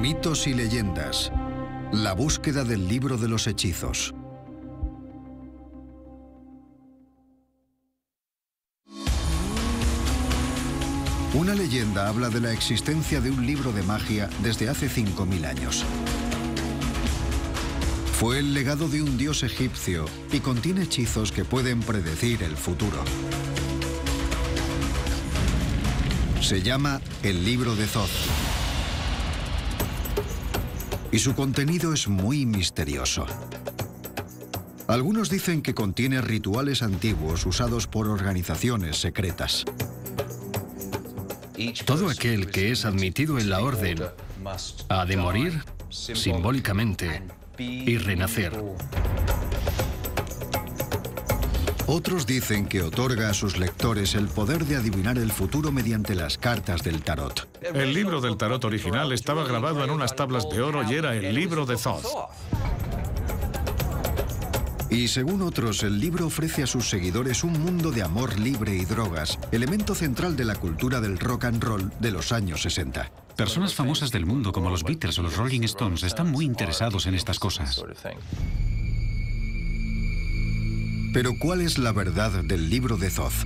Mitos y leyendas. La búsqueda del libro de los hechizos. Una leyenda habla de la existencia de un libro de magia desde hace 5000 años. Fue el legado de un dios egipcio y contiene hechizos que pueden predecir el futuro. Se llama el Libro de Thoth. Y su contenido es muy misterioso. Algunos dicen que contiene rituales antiguos usados por organizaciones secretas. Todo aquel que es admitido en la orden ha de morir simbólicamente y renacer. Otros dicen que otorga a sus lectores el poder de adivinar el futuro mediante las cartas del tarot. El libro del tarot original estaba grabado en unas tablas de oro y era el Libro de Thoth. Y según otros, el libro ofrece a sus seguidores un mundo de amor libre y drogas, elemento central de la cultura del rock and roll de los años 60. Personas famosas del mundo como los Beatles o los Rolling Stones están muy interesados en estas cosas. Pero ¿cuál es la verdad del Libro de Thoth?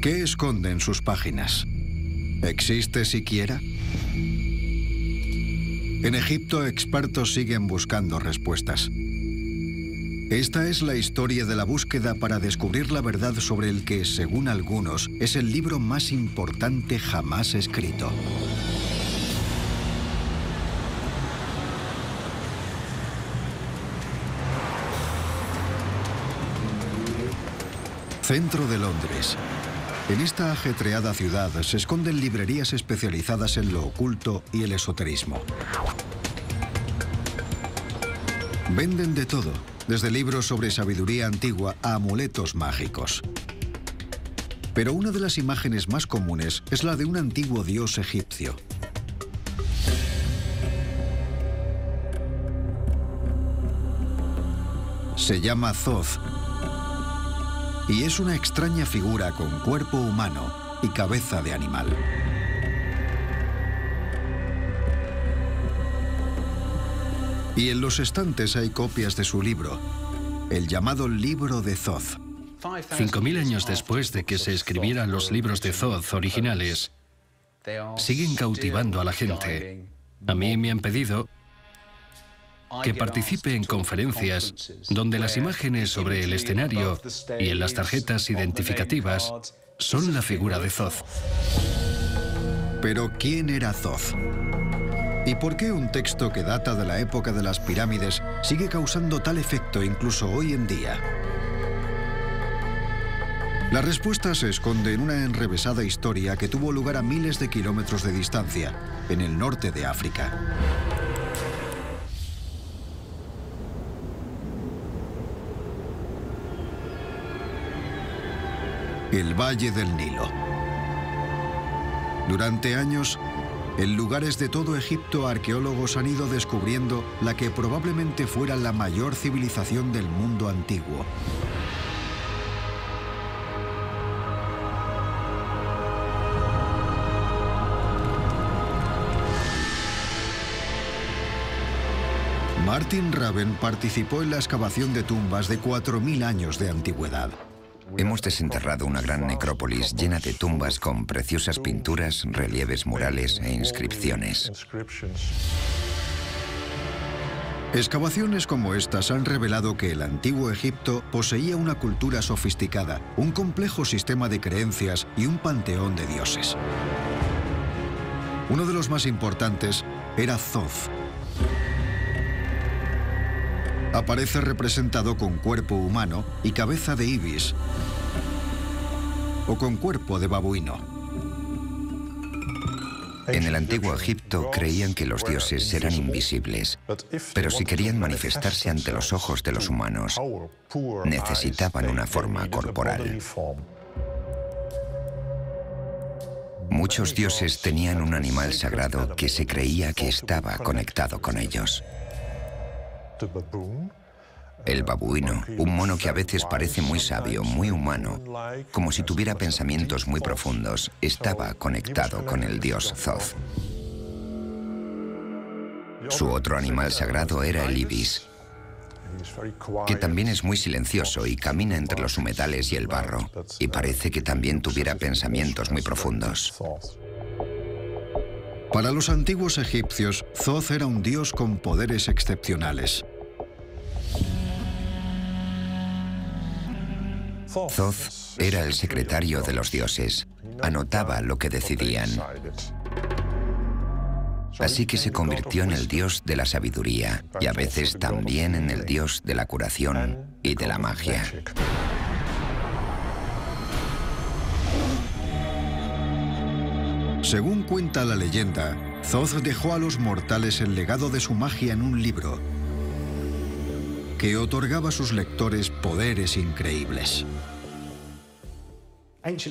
¿Qué esconden sus páginas? ¿Existe siquiera? En Egipto, expertos siguen buscando respuestas. Esta es la historia de la búsqueda para descubrir la verdad sobre el que, según algunos, es el libro más importante jamás escrito. Centro de Londres. En esta ajetreada ciudad se esconden librerías especializadas en lo oculto y el esoterismo. Venden de todo, desde libros sobre sabiduría antigua a amuletos mágicos. Pero una de las imágenes más comunes es la de un antiguo dios egipcio. Se llama Thoth. Y es una extraña figura con cuerpo humano y cabeza de animal. Y en los estantes hay copias de su libro, el llamado Libro de Thoth. 5000 años después de que se escribieran los libros de Thoth originales, siguen cautivando a la gente. A mí me han pedido que participe en conferencias donde las imágenes sobre el escenario y en las tarjetas identificativas son la figura de Thoth. Pero ¿quién era Thoth? ¿Y por qué un texto que data de la época de las pirámides sigue causando tal efecto incluso hoy en día? La respuesta se esconde en una enrevesada historia que tuvo lugar a miles de kilómetros de distancia, en el norte de África. El Valle del Nilo. Durante años, en lugares de todo Egipto, arqueólogos han ido descubriendo la que probablemente fuera la mayor civilización del mundo antiguo. Martin Raven participó en la excavación de tumbas de 4000 años de antigüedad. Hemos desenterrado una gran necrópolis llena de tumbas con preciosas pinturas, relieves murales e inscripciones. Excavaciones como estas han revelado que el antiguo Egipto poseía una cultura sofisticada, un complejo sistema de creencias y un panteón de dioses. Uno de los más importantes era Thoth. Aparece representado con cuerpo humano y cabeza de ibis, o con cuerpo de babuino. En el antiguo Egipto creían que los dioses eran invisibles, pero si querían manifestarse ante los ojos de los humanos, necesitaban una forma corporal. Muchos dioses tenían un animal sagrado que se creía que estaba conectado con ellos. El babuino, un mono que a veces parece muy sabio, muy humano, como si tuviera pensamientos muy profundos, estaba conectado con el dios Thoth. Su otro animal sagrado era el ibis, que también es muy silencioso y camina entre los humedales y el barro, y parece que también tuviera pensamientos muy profundos. Para los antiguos egipcios, Thoth era un dios con poderes excepcionales. Thoth era el secretario de los dioses. Anotaba lo que decidían. Así que se convirtió en el dios de la sabiduría y a veces también en el dios de la curación y de la magia. Según cuenta la leyenda, Thoth dejó a los mortales el legado de su magia en un libro que otorgaba a sus lectores poderes increíbles.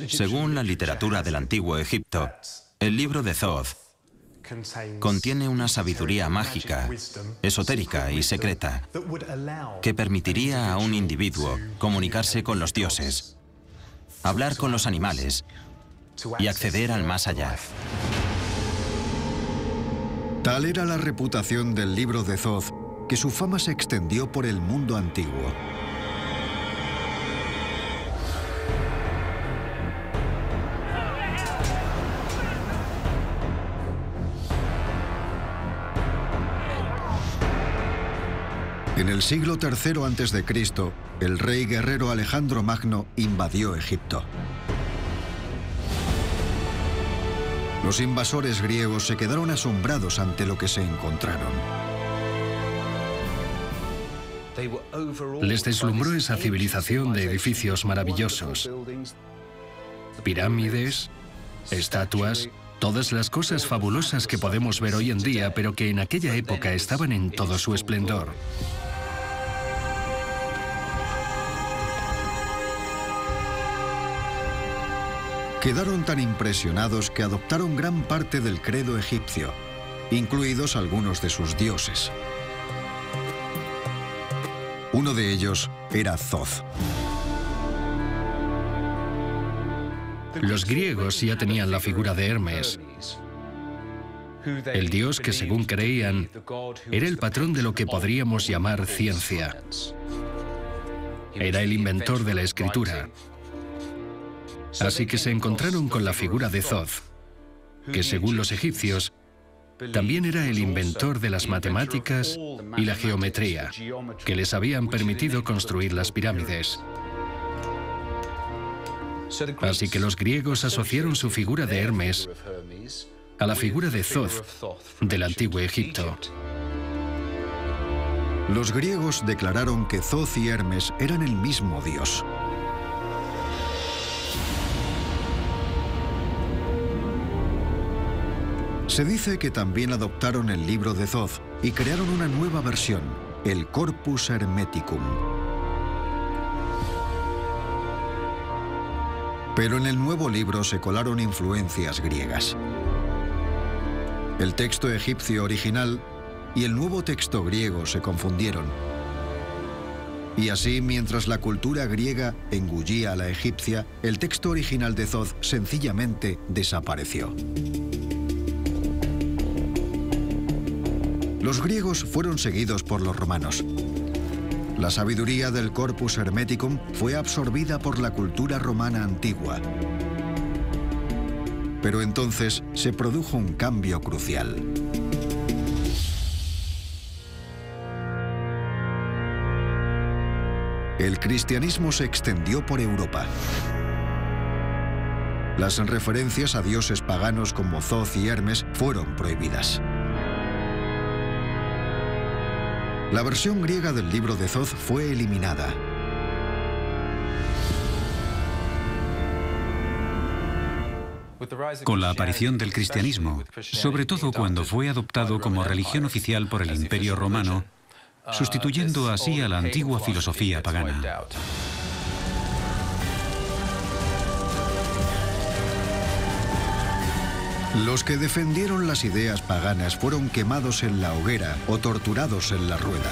Según la literatura del antiguo Egipto, el libro de Thoth contiene una sabiduría mágica, esotérica y secreta que permitiría a un individuo comunicarse con los dioses, hablar con los animales y acceder al más allá. Tal era la reputación del libro de Thoth que su fama se extendió por el mundo antiguo. En el siglo III a.C., el rey guerrero Alejandro Magno invadió Egipto. Los invasores griegos se quedaron asombrados ante lo que se encontraron. Les deslumbró esa civilización de edificios maravillosos. Pirámides, estatuas, todas las cosas fabulosas que podemos ver hoy en día, pero que en aquella época estaban en todo su esplendor. Quedaron tan impresionados que adoptaron gran parte del credo egipcio, incluidos algunos de sus dioses. Uno de ellos era Thoth. Los griegos ya tenían la figura de Hermes, el dios que, según creían, era el patrón de lo que podríamos llamar ciencia. Era el inventor de la escritura. Así que se encontraron con la figura de Thoth, que según los egipcios, también era el inventor de las matemáticas y la geometría, que les habían permitido construir las pirámides. Así que los griegos asociaron su figura de Hermes a la figura de Thoth del antiguo Egipto. Los griegos declararon que Thoth y Hermes eran el mismo dios. Se dice que también adoptaron el libro de Thoth y crearon una nueva versión, el Corpus Hermeticum. Pero en el nuevo libro se colaron influencias griegas. El texto egipcio original y el nuevo texto griego se confundieron. Y así, mientras la cultura griega engullía a la egipcia, el texto original de Thoth sencillamente desapareció. Los griegos fueron seguidos por los romanos. La sabiduría del Corpus Hermeticum fue absorbida por la cultura romana antigua. Pero entonces se produjo un cambio crucial. El cristianismo se extendió por Europa. Las referencias a dioses paganos como Thoth y Hermes fueron prohibidas. La versión griega del libro de Thoth fue eliminada. Con la aparición del cristianismo, sobre todo cuando fue adoptado como religión oficial por el Imperio Romano, sustituyendo así a la antigua filosofía pagana. Los que defendieron las ideas paganas fueron quemados en la hoguera o torturados en la rueda.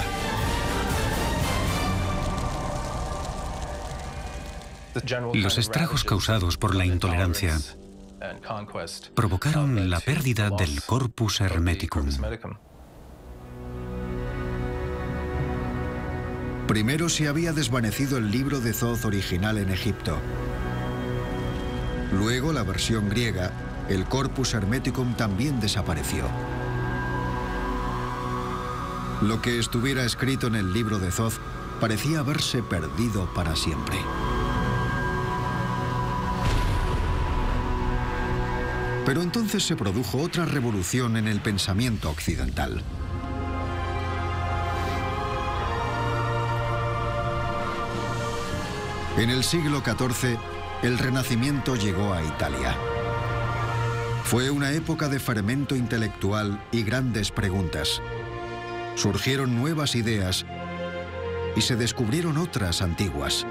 Los estragos causados por la intolerancia provocaron la pérdida del Corpus Hermeticum. Primero se había desvanecido el libro de Thoth original en Egipto. Luego la versión griega, el Corpus Hermeticum, también desapareció. Lo que estuviera escrito en el libro de Thoth parecía haberse perdido para siempre. Pero entonces se produjo otra revolución en el pensamiento occidental. En el siglo XIV, el Renacimiento llegó a Italia. Fue una época de fermento intelectual y grandes preguntas. Surgieron nuevas ideas y se descubrieron otras antiguas.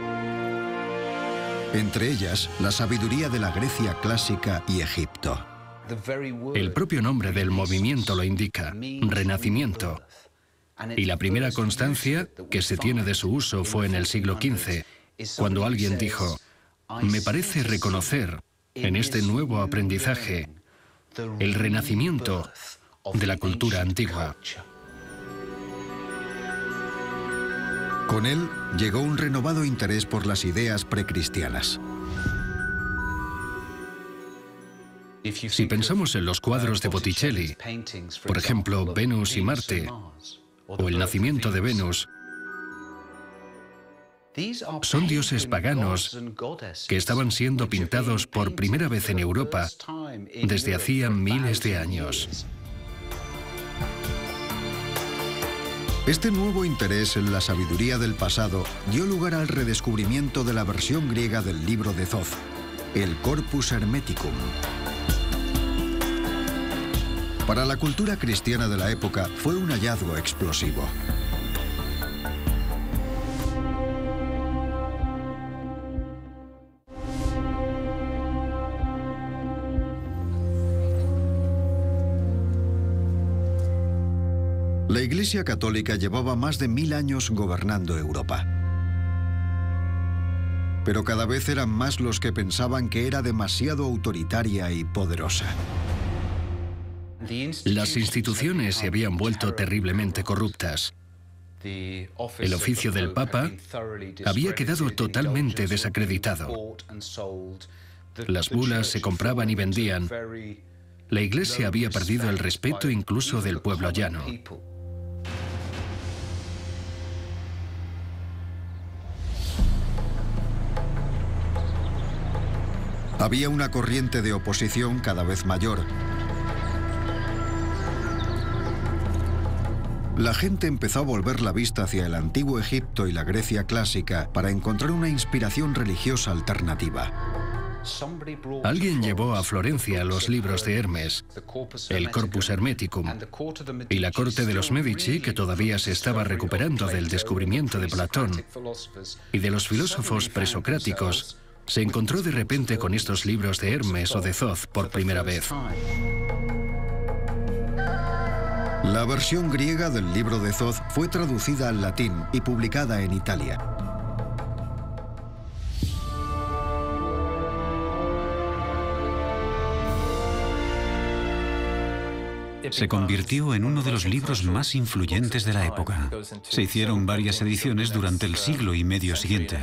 Entre ellas, la sabiduría de la Grecia clásica y Egipto. El propio nombre del movimiento lo indica, Renacimiento. Y la primera constancia que se tiene de su uso fue en el siglo XV, cuando alguien dijo: me parece reconocer en este nuevo aprendizaje el renacimiento de la cultura antigua. Con él llegó un renovado interés por las ideas precristianas. Si pensamos en los cuadros de Botticelli, por ejemplo, Venus y Marte, o el nacimiento de Venus, son dioses paganos que estaban siendo pintados por primera vez en Europa desde hacía miles de años. Este nuevo interés en la sabiduría del pasado dio lugar al redescubrimiento de la versión griega del libro de Thoth, el Corpus Hermeticum. Para la cultura cristiana de la época fue un hallazgo explosivo. La Iglesia Católica llevaba más de 1000 años gobernando Europa. Pero cada vez eran más los que pensaban que era demasiado autoritaria y poderosa. Las instituciones se habían vuelto terriblemente corruptas. El oficio del Papa había quedado totalmente desacreditado. Las bulas se compraban y vendían. La Iglesia había perdido el respeto incluso del pueblo llano. Había una corriente de oposición cada vez mayor. La gente empezó a volver la vista hacia el antiguo Egipto y la Grecia clásica para encontrar una inspiración religiosa alternativa. Alguien llevó a Florencia los libros de Hermes, el Corpus Hermeticum, y la corte de los Medici, que todavía se estaba recuperando del descubrimiento de Platón y de los filósofos presocráticos, se encontró de repente con estos libros de Hermes o de Thoth por primera vez. La versión griega del libro de Thoth fue traducida al latín y publicada en Italia. Se convirtió en uno de los libros más influyentes de la época. Se hicieron varias ediciones durante el siglo y medio siguiente.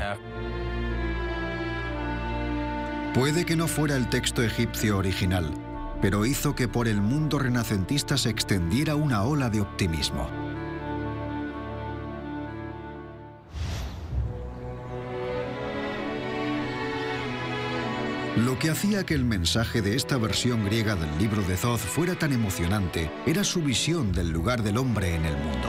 Puede que no fuera el texto egipcio original, pero hizo que por el mundo renacentista se extendiera una ola de optimismo. Lo que hacía que el mensaje de esta versión griega del libro de Thoth fuera tan emocionante era su visión del lugar del hombre en el mundo.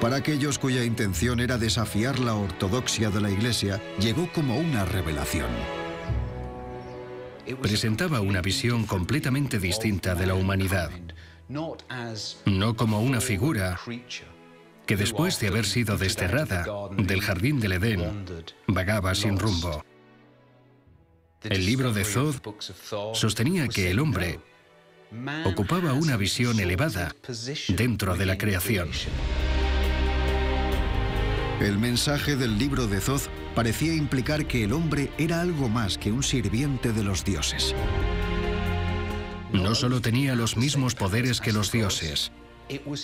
Para aquellos cuya intención era desafiar la ortodoxia de la Iglesia, llegó como una revelación. Presentaba una visión completamente distinta de la humanidad, no como una figura que después de haber sido desterrada del jardín del Edén, vagaba sin rumbo. El libro de Thoth sostenía que el hombre ocupaba una visión elevada dentro de la creación. El mensaje del libro de Thoth parecía implicar que el hombre era algo más que un sirviente de los dioses. No solo tenía los mismos poderes que los dioses,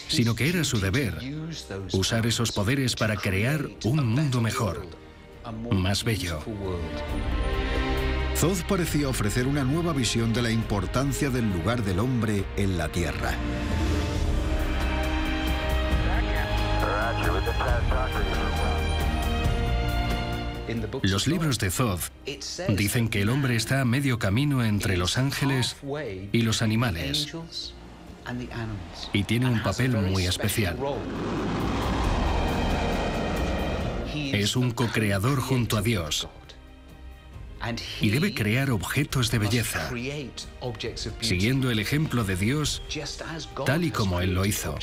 sino que era su deber usar esos poderes para crear un mundo mejor, más bello. Thoth parecía ofrecer una nueva visión de la importancia del lugar del hombre en la Tierra. Los libros de Thoth dicen que el hombre está a medio camino entre los ángeles y los animales y tiene un papel muy especial. Es un co-creador junto a Dios y debe crear objetos de belleza, siguiendo el ejemplo de Dios tal y como Él lo hizo.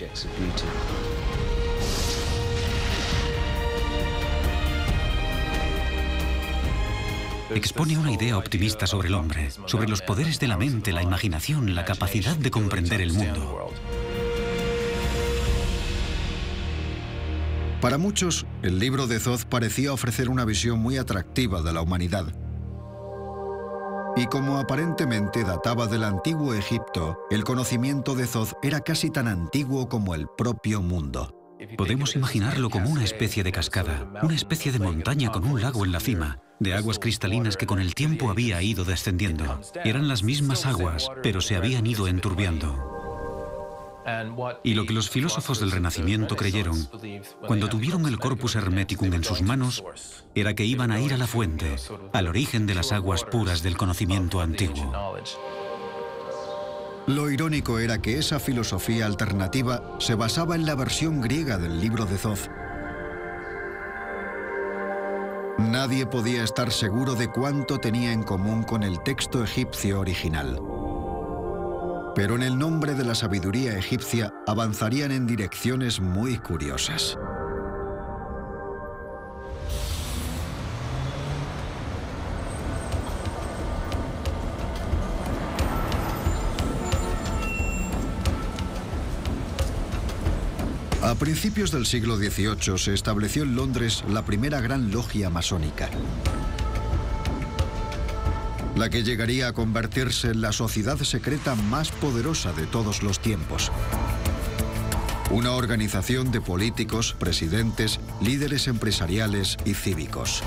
Expone una idea optimista sobre el hombre, sobre los poderes de la mente, la imaginación, la capacidad de comprender el mundo. Para muchos, el libro de Thoth parecía ofrecer una visión muy atractiva de la humanidad. Y como aparentemente databa del antiguo Egipto, el conocimiento de Thoth era casi tan antiguo como el propio mundo. Podemos imaginarlo como una especie de cascada, una especie de montaña con un lago en la cima, de aguas cristalinas que con el tiempo había ido descendiendo. Eran las mismas aguas, pero se habían ido enturbiando. Y lo que los filósofos del Renacimiento creyeron, cuando tuvieron el Corpus Hermeticum en sus manos, era que iban a ir a la fuente, al origen de las aguas puras del conocimiento antiguo. Lo irónico era que esa filosofía alternativa se basaba en la versión griega del libro de Thoth. Nadie podía estar seguro de cuánto tenía en común con el texto egipcio original. Pero en el nombre de la sabiduría egipcia avanzarían en direcciones muy curiosas. A principios del siglo XVIII se estableció en Londres la primera gran logia masónica, la que llegaría a convertirse en la sociedad secreta más poderosa de todos los tiempos. Una organización de políticos, presidentes, líderes empresariales y cívicos.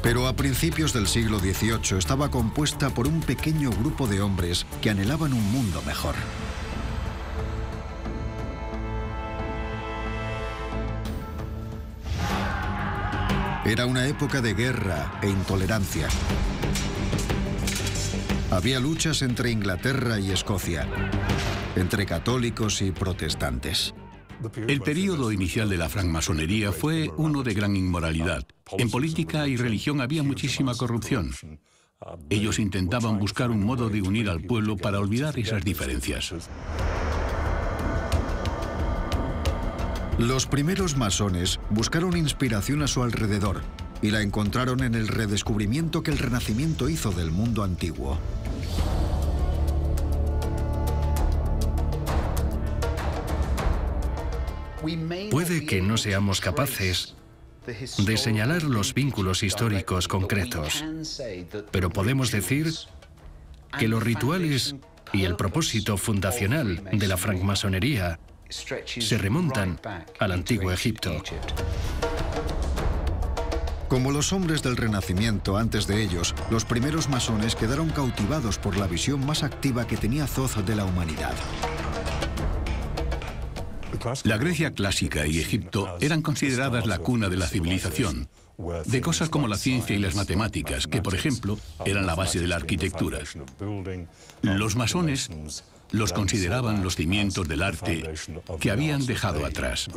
Pero a principios del siglo XVIII estaba compuesta por un pequeño grupo de hombres que anhelaban un mundo mejor. Era una época de guerra e intolerancia. Había luchas entre Inglaterra y Escocia, entre católicos y protestantes. El período inicial de la francmasonería fue uno de gran inmoralidad. En política y religión había muchísima corrupción. Ellos intentaban buscar un modo de unir al pueblo para olvidar esas diferencias. Los primeros masones buscaron inspiración a su alrededor y la encontraron en el redescubrimiento que el Renacimiento hizo del mundo antiguo. Puede que no seamos capaces de señalar los vínculos históricos concretos, pero podemos decir que los rituales y el propósito fundacional de la francmasonería se remontan al antiguo Egipto. Como los hombres del Renacimiento antes de ellos, los primeros masones quedaron cautivados por la visión más activa que tenía Thoth de la humanidad. La Grecia clásica y Egipto eran consideradas la cuna de la civilización, de cosas como la ciencia y las matemáticas, que, por ejemplo, eran la base de la arquitectura. Los masones los consideraban los cimientos del arte que habían dejado atrás.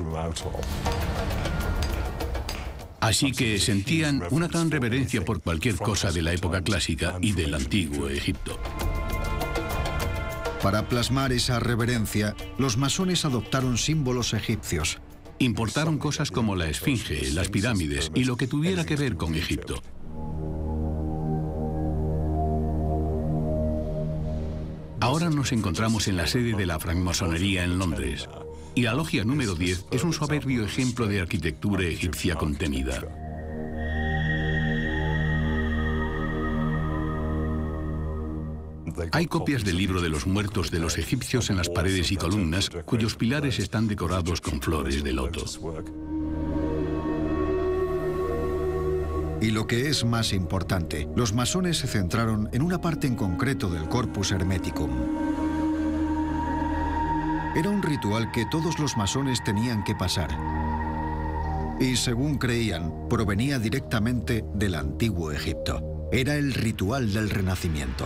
Así que sentían una gran reverencia por cualquier cosa de la época clásica y del antiguo Egipto. Para plasmar esa reverencia, los masones adoptaron símbolos egipcios. Importaron cosas como la esfinge, las pirámides y lo que tuviera que ver con Egipto. Ahora nos encontramos en la sede de la francmasonería en Londres, y la logia número 10 es un soberbio ejemplo de arquitectura egipcia contenida. Hay copias del libro de los muertos de los egipcios en las paredes y columnas, cuyos pilares están decorados con flores de loto. Y lo que es más importante, los masones se centraron en una parte en concreto del Corpus Hermeticum. Era un ritual que todos los masones tenían que pasar. Y según creían, provenía directamente del antiguo Egipto. Era el ritual del Renacimiento.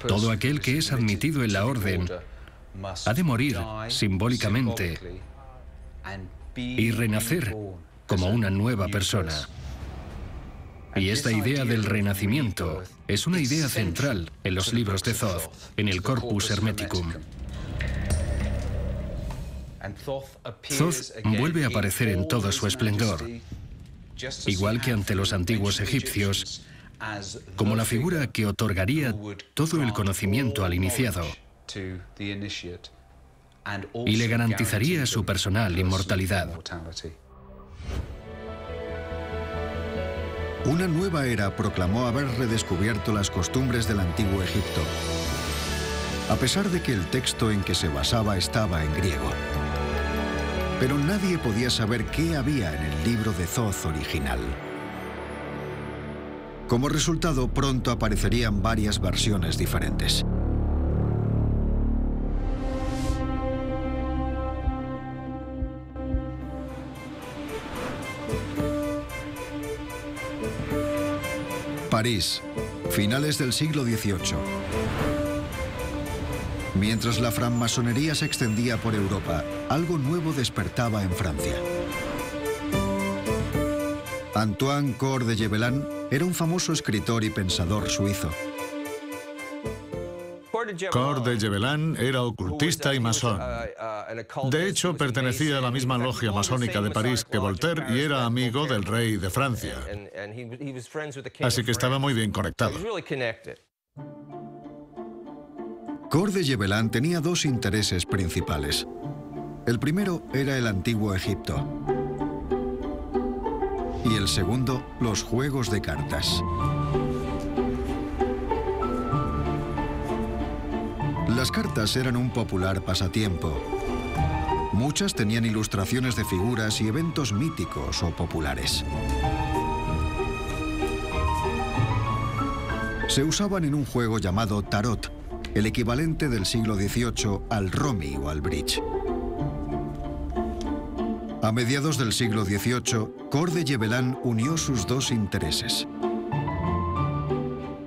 Todo aquel que es admitido en la orden ha de morir simbólicamente y renacer como una nueva persona. Y esta idea del renacimiento es una idea central en los libros de Thoth, en el Corpus Hermeticum. Thoth vuelve a aparecer en todo su esplendor, igual que ante los antiguos egipcios, como la figura que otorgaría todo el conocimiento al iniciado y le garantizaría su personal inmortalidad. Una nueva era proclamó haber redescubierto las costumbres del antiguo Egipto, a pesar de que el texto en que se basaba estaba en griego. Pero nadie podía saber qué había en el libro de Thoth original. Como resultado, pronto aparecerían varias versiones diferentes. París, finales del siglo XVIII. Mientras la francmasonería se extendía por Europa, algo nuevo despertaba en Francia. Antoine Cor de Gébelin era un famoso escritor y pensador suizo. Cor de Gébelin era ocultista y masón. De hecho, pertenecía a la misma logia masónica de París que Voltaire y era amigo del rey de Francia. Así que estaba muy bien conectado. Cor de Gébelin tenía dos intereses principales. El primero era el antiguo Egipto. Y el segundo, los juegos de cartas. Las cartas eran un popular pasatiempo. Muchas tenían ilustraciones de figuras y eventos míticos o populares. Se usaban en un juego llamado tarot, el equivalente del siglo XVIII al romy o al bridge. A mediados del siglo XVIII, Cor de Gébelin unió sus dos intereses.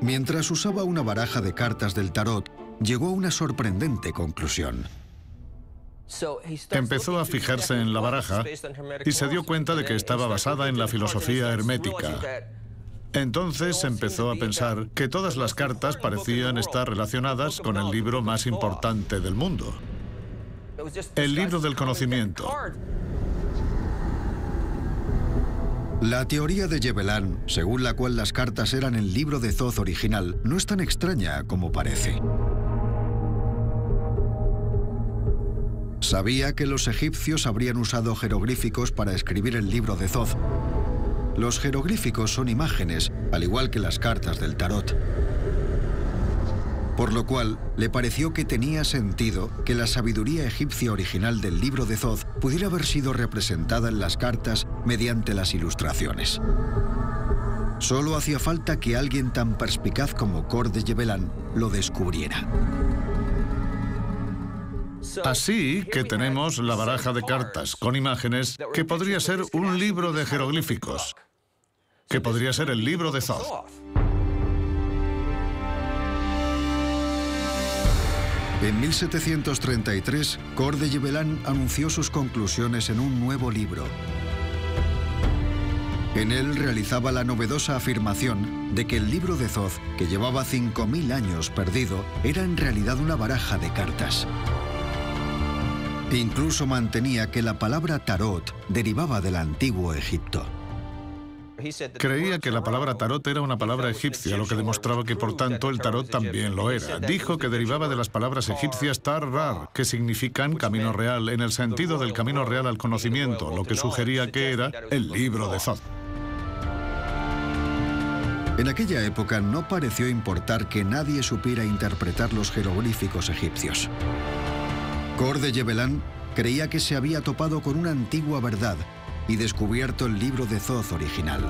Mientras usaba una baraja de cartas del tarot, llegó a una sorprendente conclusión. Empezó a fijarse en la baraja y se dio cuenta de que estaba basada en la filosofía hermética. Entonces empezó a pensar que todas las cartas parecían estar relacionadas con el libro más importante del mundo, el libro del conocimiento. La teoría de Gébelin, según la cual las cartas eran el libro de Thoth original, no es tan extraña como parece. Sabía que los egipcios habrían usado jeroglíficos para escribir el libro de Thoth. Los jeroglíficos son imágenes, al igual que las cartas del tarot. Por lo cual, le pareció que tenía sentido que la sabiduría egipcia original del libro de Thoth pudiera haber sido representada en las cartas mediante las ilustraciones. Solo hacía falta que alguien tan perspicaz como Cor de Gébelin lo descubriera. Así que tenemos la baraja de cartas con imágenes que podría ser un libro de jeroglíficos, que podría ser el libro de Thoth. En 1733, Cor de Gébelin anunció sus conclusiones en un nuevo libro. En él realizaba la novedosa afirmación de que el libro de Thoth, que llevaba 5000 años perdido, era en realidad una baraja de cartas. Incluso mantenía que la palabra tarot derivaba del antiguo Egipto. Creía que la palabra tarot era una palabra egipcia, lo que demostraba que, por tanto, el tarot también lo era. Dijo que derivaba de las palabras egipcias tar-rar, que significan camino real, en el sentido del camino real al conocimiento, lo que sugería que era el libro de Thoth. En aquella época no pareció importar que nadie supiera interpretar los jeroglíficos egipcios. Kor de Yebelan creía que se había topado con una antigua verdad y descubierto el libro de Thoth original.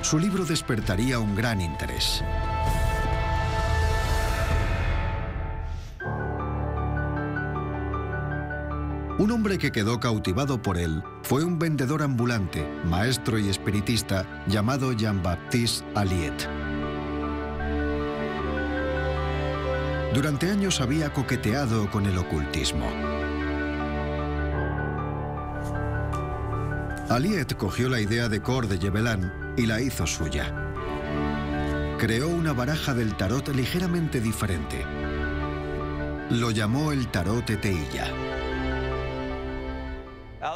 Su libro despertaría un gran interés. Un hombre que quedó cautivado por él fue un vendedor ambulante, maestro y espiritista llamado Jean-Baptiste Alliet. Durante años había coqueteado con el ocultismo. Alliet cogió la idea de Kor de Yebelan y la hizo suya. Creó una baraja del tarot ligeramente diferente. Lo llamó el tarot Eteilla.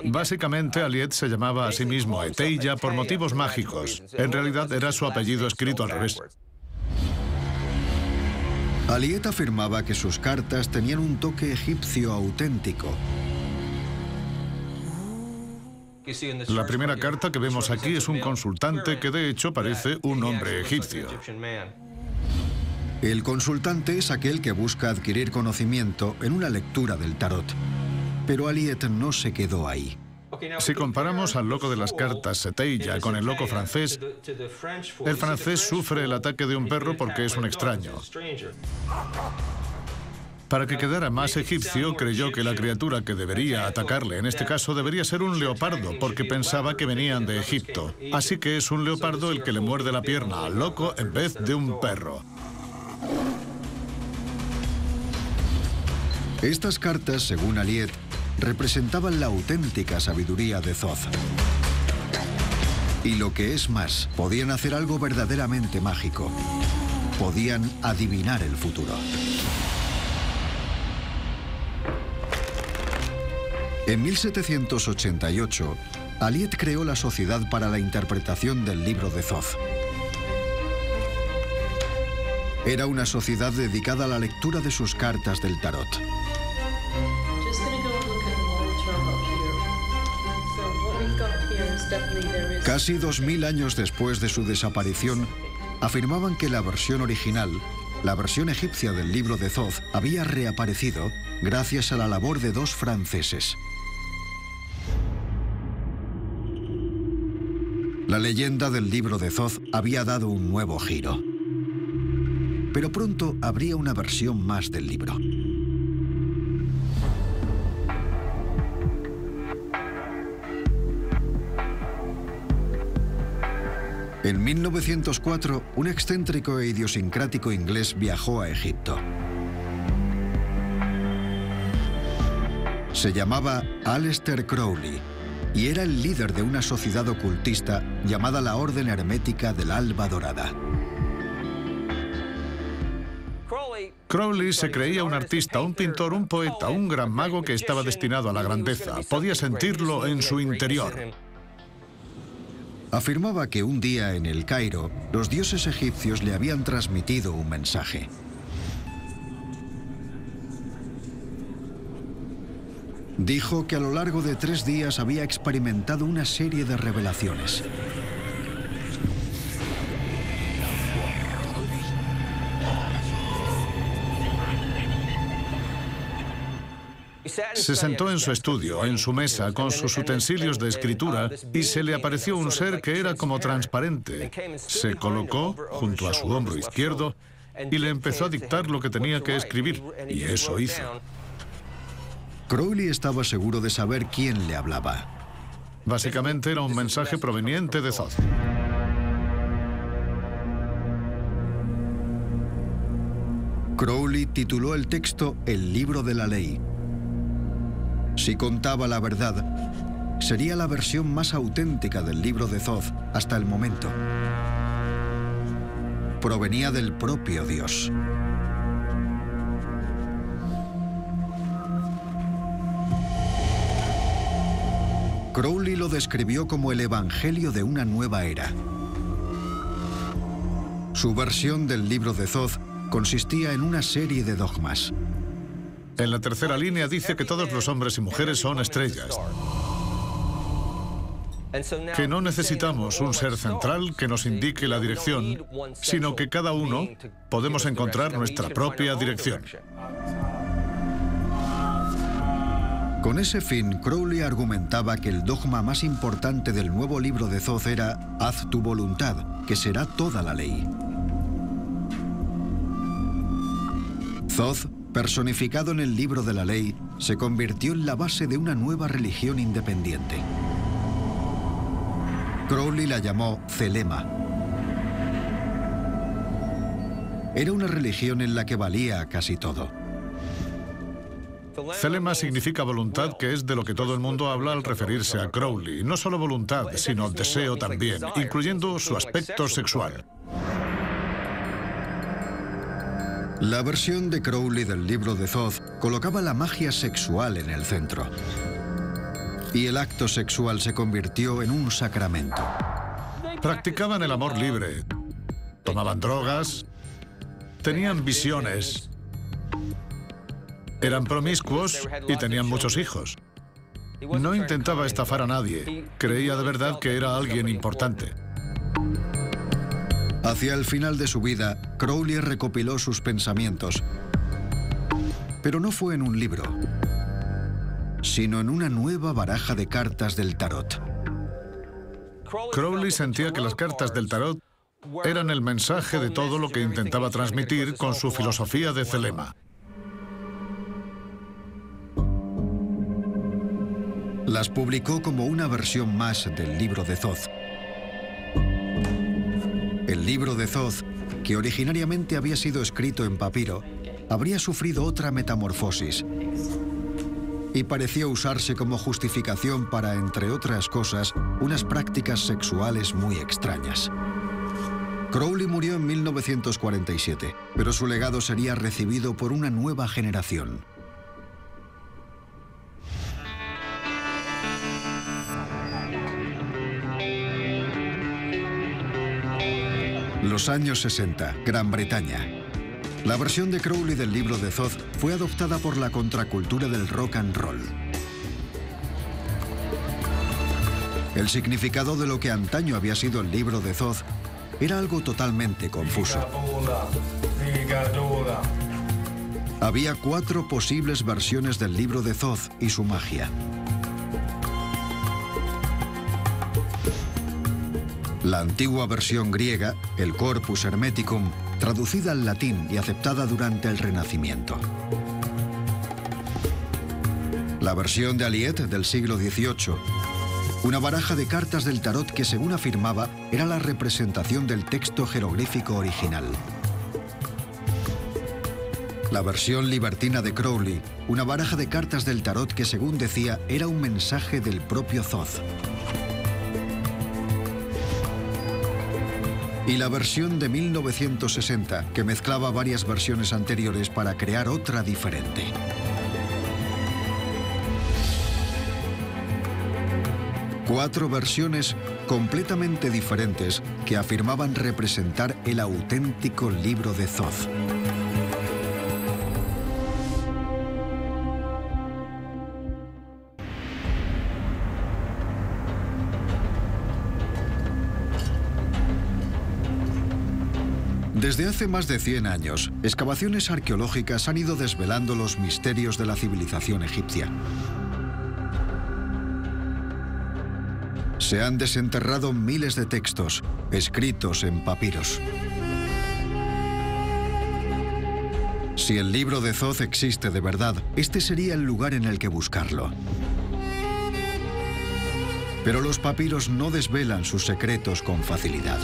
Básicamente, Alliet se llamaba a sí mismo Eteilla por motivos mágicos. En realidad era su apellido escrito al revés. Alliet afirmaba que sus cartas tenían un toque egipcio auténtico. La primera carta que vemos aquí es un consultante que de hecho parece un hombre egipcio. El consultante es aquel que busca adquirir conocimiento en una lectura del tarot. Pero Alliet no se quedó ahí. Si comparamos al loco de las cartas Eteilla con el loco francés, el francés sufre el ataque de un perro porque es un extraño. Para que quedara más egipcio, creyó que la criatura que debería atacarle en este caso debería ser un leopardo, porque pensaba que venían de Egipto. Así que es un leopardo el que le muerde la pierna al loco en vez de un perro. Estas cartas, según Alliet, representaban la auténtica sabiduría de Thoth. Y lo que es más, podían hacer algo verdaderamente mágico. Podían adivinar el futuro. En 1788, Alliet creó la Sociedad para la Interpretación del Libro de Thoth. Era una sociedad dedicada a la lectura de sus cartas del tarot. Casi 2000 años después de su desaparición, afirmaban que la versión original, la versión egipcia del libro de Thoth, había reaparecido gracias a la labor de dos franceses. La leyenda del libro de Thoth había dado un nuevo giro. Pero pronto habría una versión más del libro. En 1904, un excéntrico e idiosincrático inglés viajó a Egipto. Se llamaba Aleister Crowley y era el líder de una sociedad ocultista llamada la Orden Hermética del Alba Dorada. Crowley se creía un artista, un pintor, un poeta, un gran mago que estaba destinado a la grandeza. Podía sentirlo en su interior. Afirmaba que un día en el Cairo, los dioses egipcios le habían transmitido un mensaje. Dijo que a lo largo de 3 días había experimentado una serie de revelaciones. Se sentó en su estudio, en su mesa, con sus utensilios de escritura, y se le apareció un ser que era como transparente. Se colocó junto a su hombro izquierdo y le empezó a dictar lo que tenía que escribir, y eso hizo. Crowley estaba seguro de saber quién le hablaba. Básicamente era un mensaje proveniente de Thoth. Crowley tituló el texto El Libro de la Ley. Si contaba la verdad, sería la versión más auténtica del libro de Thoth hasta el momento. Provenía del propio Dios. Crowley lo describió como el evangelio de una nueva era. Su versión del libro de Thoth consistía en una serie de dogmas. En la tercera línea dice que todos los hombres y mujeres son estrellas, que no necesitamos un ser central que nos indique la dirección, sino que cada uno podemos encontrar nuestra propia dirección. Con ese fin, Crowley argumentaba que el dogma más importante del nuevo libro de Thoth era «Haz tu voluntad», que será toda la ley. Thoth, personificado en el libro de la ley, se convirtió en la base de una nueva religión independiente. Crowley la llamó Thelema. Era una religión en la que valía casi todo. Thelema significa voluntad, que es de lo que todo el mundo habla al referirse a Crowley. No solo voluntad, sino deseo también, incluyendo su aspecto sexual. La versión de Crowley del libro de Thoth colocaba la magia sexual en el centro. Y el acto sexual se convirtió en un sacramento. Practicaban el amor libre, tomaban drogas, tenían visiones, eran promiscuos y tenían muchos hijos. No intentaba estafar a nadie, creía de verdad que era alguien importante. Hacia el final de su vida, Crowley recopiló sus pensamientos, pero no fue en un libro, sino en una nueva baraja de cartas del tarot. Crowley sentía que las cartas del tarot eran el mensaje de todo lo que intentaba transmitir con su filosofía de Thelema. Las publicó como una versión más del libro de Thoth. El libro de Thoth, que originariamente había sido escrito en papiro, habría sufrido otra metamorfosis y pareció usarse como justificación para, entre otras cosas, unas prácticas sexuales muy extrañas. Crowley murió en 1947, pero su legado sería recibido por una nueva generación. Los años 60, Gran Bretaña. La versión de Crowley del libro de Thoth fue adoptada por la contracultura del rock and roll. El significado de lo que antaño había sido el libro de Thoth era algo totalmente confuso. Había 4 posibles versiones del libro de Thoth y su magia. La antigua versión griega, el Corpus Hermeticum, traducida al latín y aceptada durante el Renacimiento. La versión de Aliet del siglo XVIII, una baraja de cartas del tarot que, según afirmaba, era la representación del texto jeroglífico original. La versión libertina de Crowley, una baraja de cartas del tarot que, según decía, era un mensaje del propio Thoth. Y la versión de 1960, que mezclaba varias versiones anteriores para crear otra diferente. Cuatro versiones completamente diferentes que afirmaban representar el auténtico libro de Thoth. Desde hace más de 100 años, excavaciones arqueológicas han ido desvelando los misterios de la civilización egipcia. Se han desenterrado miles de textos, escritos en papiros. Si el libro de Thoth existe de verdad, este sería el lugar en el que buscarlo. Pero los papiros no desvelan sus secretos con facilidad.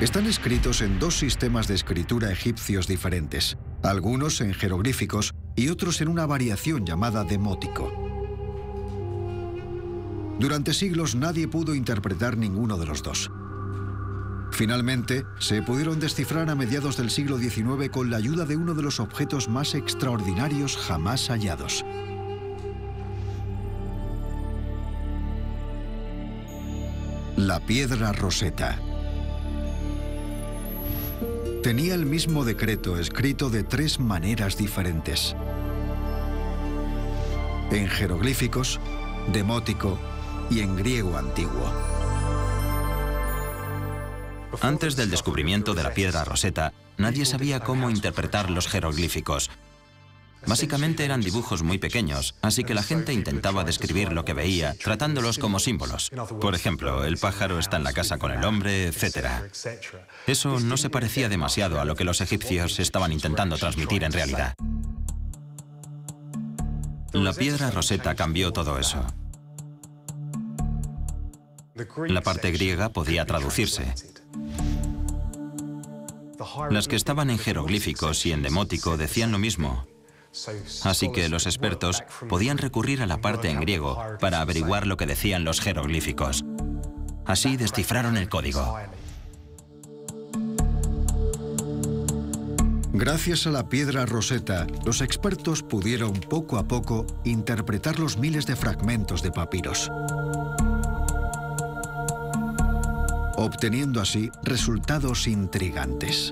Están escritos en 2 sistemas de escritura egipcios diferentes, algunos en jeroglíficos y otros en una variación llamada demótico. Durante siglos nadie pudo interpretar ninguno de los 2. Finalmente, se pudieron descifrar a mediados del siglo XIX con la ayuda de uno de los objetos más extraordinarios jamás hallados. La piedra Rosetta. Tenía el mismo decreto escrito de 3 maneras diferentes: en jeroglíficos, demótico y en griego antiguo. Antes del descubrimiento de la piedra Rosetta, nadie sabía cómo interpretar los jeroglíficos. Básicamente eran dibujos muy pequeños, así que la gente intentaba describir lo que veía, tratándolos como símbolos. Por ejemplo, el pájaro está en la casa con el hombre, etc. Eso no se parecía demasiado a lo que los egipcios estaban intentando transmitir en realidad. La piedra Rosetta cambió todo eso. La parte griega podía traducirse. Las que estaban en jeroglíficos y en demótico decían lo mismo. Así que los expertos podían recurrir a la parte en griego para averiguar lo que decían los jeroglíficos. Así descifraron el código. Gracias a la piedra Rosetta, los expertos pudieron poco a poco interpretar los miles de fragmentos de papiros, obteniendo así resultados intrigantes.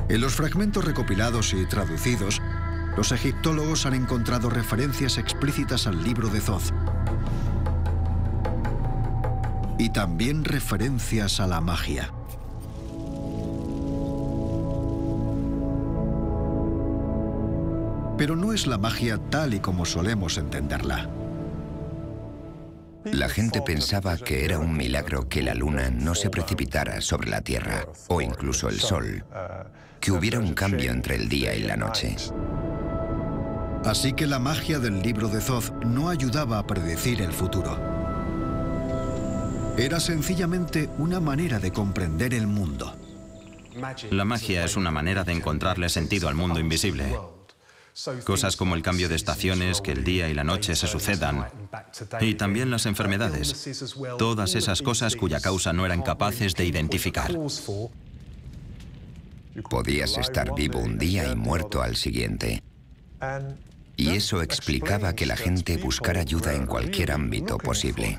En los fragmentos recopilados y traducidos, los egiptólogos han encontrado referencias explícitas al libro de Thoth y también referencias a la magia. Pero no es la magia tal y como solemos entenderla. La gente pensaba que era un milagro que la luna no se precipitara sobre la Tierra, o incluso el Sol, que hubiera un cambio entre el día y la noche. Así que la magia del libro de Thoth no ayudaba a predecir el futuro. Era sencillamente una manera de comprender el mundo. La magia es una manera de encontrarle sentido al mundo invisible. Cosas como el cambio de estaciones, que el día y la noche se sucedan, y también las enfermedades. Todas esas cosas cuya causa no eran capaces de identificar. Podías estar vivo un día y muerto al siguiente. Y eso explicaba que la gente buscara ayuda en cualquier ámbito posible.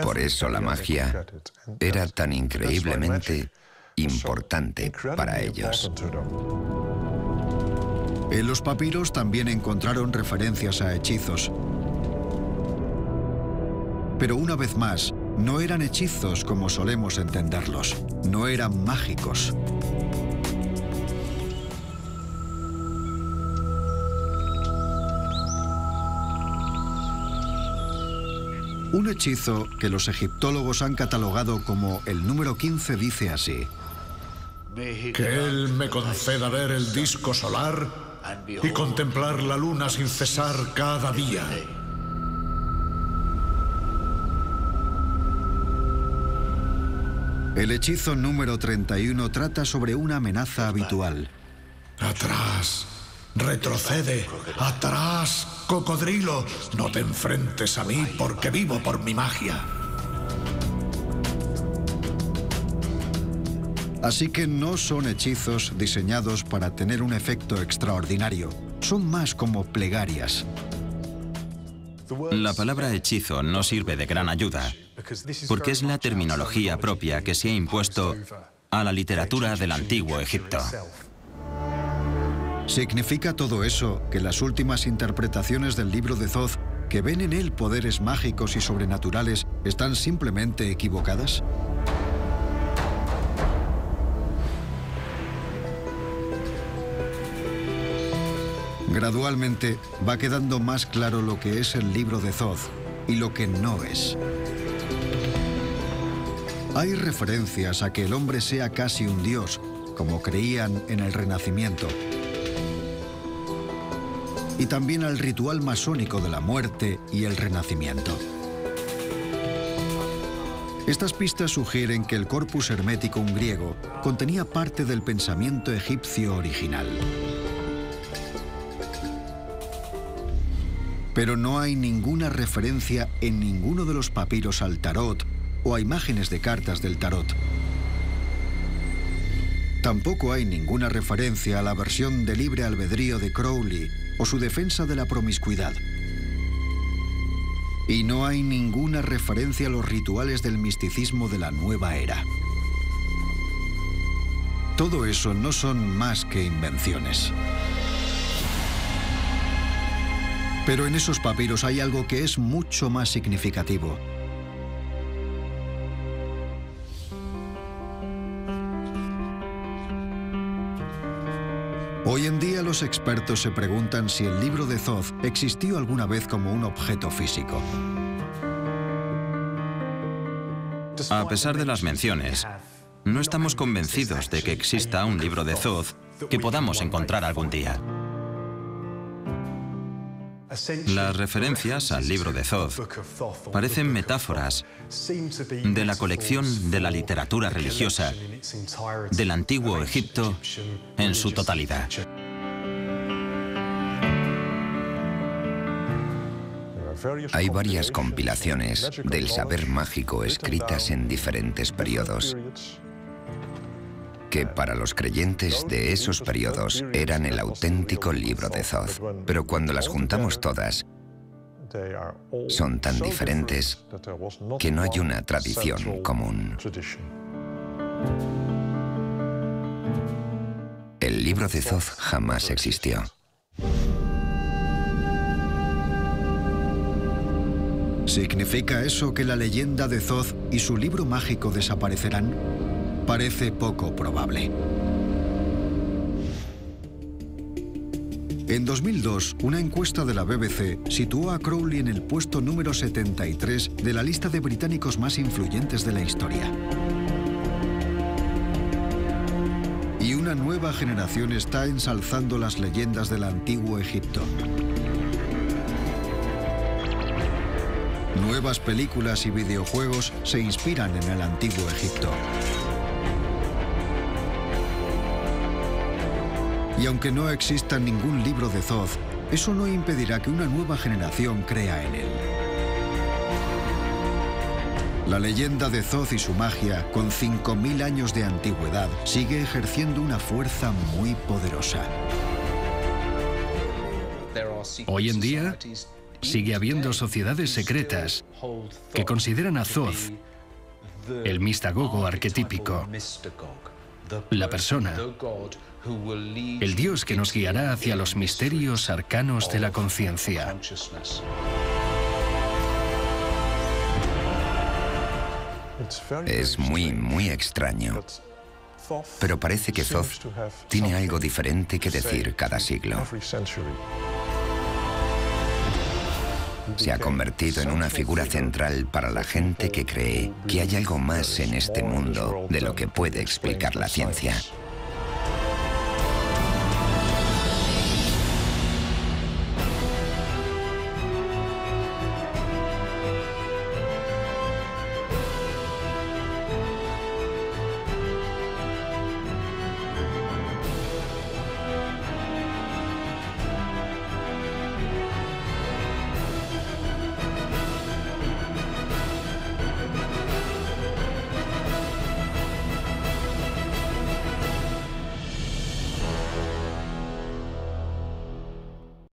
Por eso la magia era tan increíblemente importante para ellos. En los papiros también encontraron referencias a hechizos. Pero una vez más, no eran hechizos como solemos entenderlos. No eran mágicos. Un hechizo que los egiptólogos han catalogado como el número 15 dice así: Que él me conceda ver el disco solar y contemplar la luna sin cesar cada día. El hechizo número 31 trata sobre una amenaza habitual. Atrás, retrocede, atrás, cocodrilo, no te enfrentes a mí porque vivo por mi magia. Así que no son hechizos diseñados para tener un efecto extraordinario. Son más como plegarias. La palabra hechizo no sirve de gran ayuda, porque es la terminología propia que se ha impuesto a la literatura del Antiguo Egipto. ¿Significa todo eso que las últimas interpretaciones del libro de Thoth, que ven en él poderes mágicos y sobrenaturales, están simplemente equivocadas? Gradualmente va quedando más claro lo que es el libro de Thoth y lo que no es. Hay referencias a que el hombre sea casi un dios, como creían en el Renacimiento, y también al ritual masónico de la muerte y el renacimiento. Estas pistas sugieren que el corpus hermético griego contenía parte del pensamiento egipcio original. Pero no hay ninguna referencia en ninguno de los papiros al tarot o a imágenes de cartas del tarot. Tampoco hay ninguna referencia a la versión de libre albedrío de Crowley o su defensa de la promiscuidad. Y no hay ninguna referencia a los rituales del misticismo de la nueva era. Todo eso no son más que invenciones. Pero en esos papiros hay algo que es mucho más significativo. Hoy en día los expertos se preguntan si el libro de Thoth existió alguna vez como un objeto físico. A pesar de las menciones, no estamos convencidos de que exista un libro de Thoth que podamos encontrar algún día. Las referencias al libro de Thoth parecen metáforas de la colección de la literatura religiosa del antiguo Egipto en su totalidad. Hay varias compilaciones del saber mágico escritas en diferentes periodos, que para los creyentes de esos periodos eran el auténtico libro de Thoth. Pero cuando las juntamos todas, son tan diferentes que no hay una tradición común. El libro de Thoth jamás existió. ¿Significa eso que la leyenda de Thoth y su libro mágico desaparecerán? Parece poco probable. En 2002, una encuesta de la BBC situó a Crowley en el puesto número 73 de la lista de británicos más influyentes de la historia. Y una nueva generación está ensalzando las leyendas del antiguo Egipto. Nuevas películas y videojuegos se inspiran en el antiguo Egipto. Y aunque no exista ningún libro de Thoth, eso no impedirá que una nueva generación crea en él. La leyenda de Thoth y su magia, con 5000 años de antigüedad, sigue ejerciendo una fuerza muy poderosa. Hoy en día, sigue habiendo sociedades secretas que consideran a Thoth el Mistagogo arquetípico, la persona, el Dios que nos guiará hacia los misterios arcanos de la conciencia. Es muy extraño. Pero parece que Thoth tiene algo diferente que decir cada siglo. Se ha convertido en una figura central para la gente que cree que hay algo más en este mundo de lo que puede explicar la ciencia.